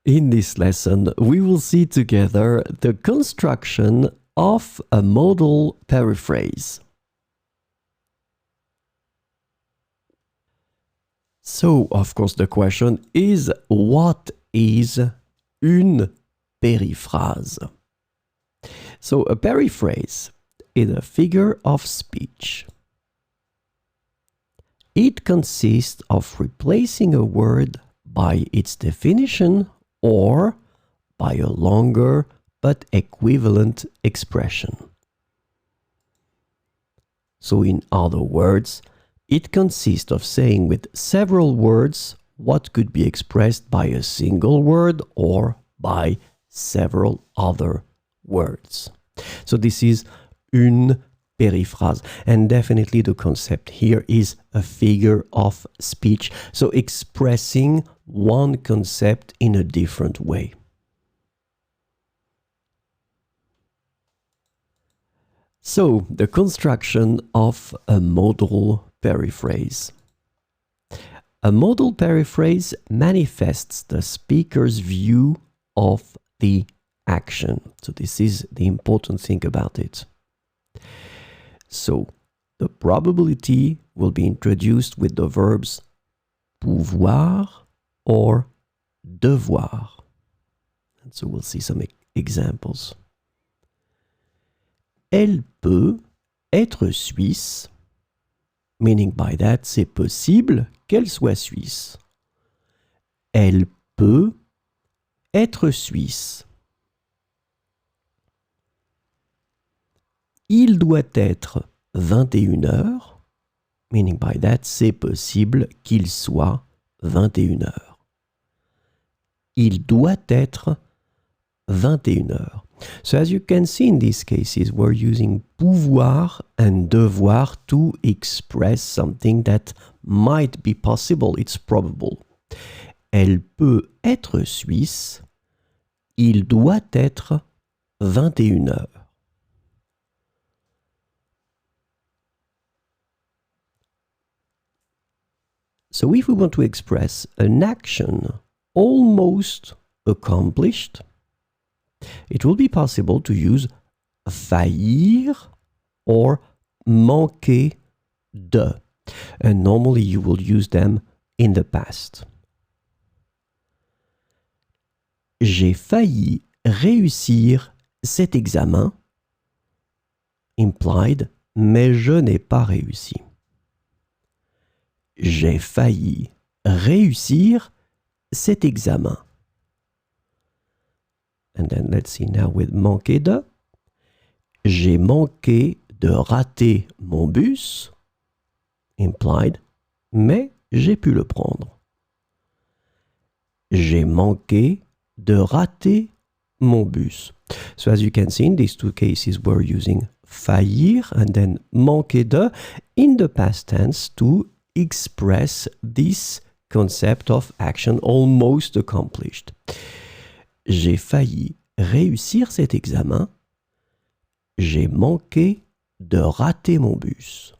In this lesson, we will see together the construction of a modal periphrase. So, of course, the question is, what is une periphrase? So, a periphrase is a figure of speech. It consists of replacing a word by its definition or by a longer but equivalent expression. So, in other words, it consists of saying with several words what could be expressed by a single word or by several other words. So this is une periphrase, and definitely the concept here is a figure of speech, so expressing one concept in a different way. So, the construction of a modal periphrase. A modal periphrase manifests the speaker's view of the action. So this is the important thing about it. So the probability will be introduced with the verbs pouvoir or devoir. And so we'll see some examples. Elle peut être suisse, meaning by that, c'est possible qu'elle soit suisse. Elle peut être suisse. Il doit être 21h, meaning by that, c'est possible qu'il soit 21h. Il doit être 21h. So as you can see in these cases, we're using pouvoir and devoir to express something that might be possible, it's probable. Elle peut être suisse, il doit être 21h. So if we want to express an action almost accomplished, it will be possible to use faillir or manquer de. And normally you will use them in the past. J'ai failli réussir cet examen, implied, mais je n'ai pas réussi. J'ai failli réussir cet examen. And then let's see now with manquer de. J'ai manqué de rater mon bus, implied, mais j'ai pu le prendre. J'ai manqué de rater mon bus. So as you can see, in these two cases, we're using faillir and then manquer de in the past tense to express this concept of action almost accomplished. J'ai failli réussir cet examen. J'ai manqué de rater mon bus.